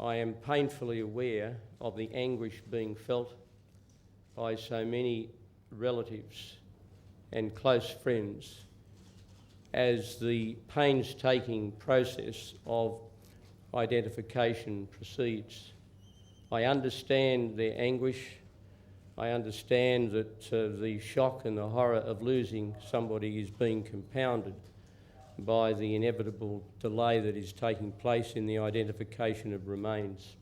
I am painfully aware of the anguish being felt by so many relatives and close friends as the painstaking process of identification proceeds. I understand their anguish. I understand that the shock and the horror of losing somebody is being compounded by the inevitable delay that is taking place in the identification of remains.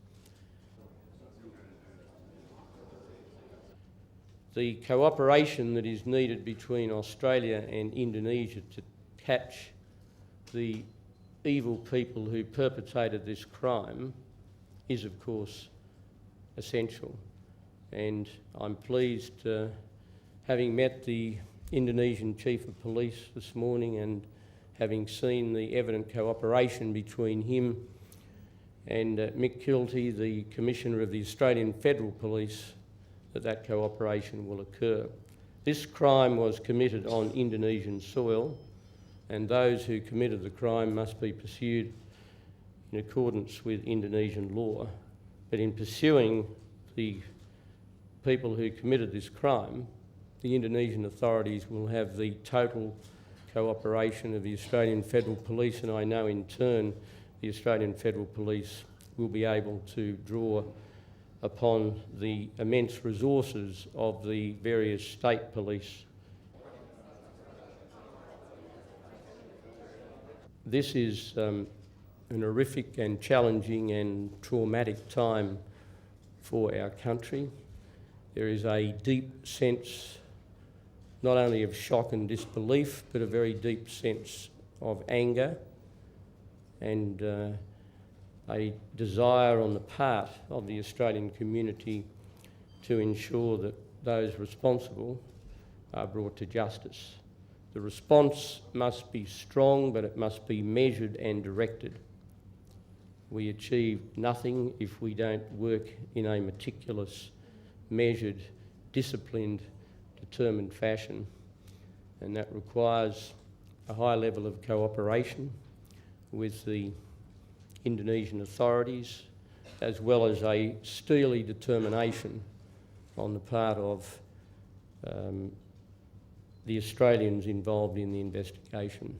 The cooperation that is needed between Australia and Indonesia to catch the evil people who perpetrated this crime is, of course, essential. And I'm pleased, having met the Indonesian Chief of Police this morning and having seen the evident cooperation between him and Mick Kilty, the Commissioner of the Australian Federal Police, that cooperation will occur. This crime was committed on Indonesian soil, and those who committed the crime must be pursued in accordance with Indonesian law. But in pursuing the people who committed this crime, the Indonesian authorities will have the total cooperation of the Australian Federal Police, and I know in turn the Australian Federal Police will be able to draw upon the immense resources of the various state police. This is an horrific and challenging and traumatic time for our country. There is a deep sense not only of shock and disbelief, but a very deep sense of anger and a desire on the part of the Australian community to ensure that those responsible are brought to justice. The response must be strong, but it must be measured and directed. We achieve nothing if we don't work in a meticulous, measured, disciplined, determined fashion, and that requires a high level of cooperation with the Indonesian authorities, as well as a steely determination on the part of the Australians involved in the investigation.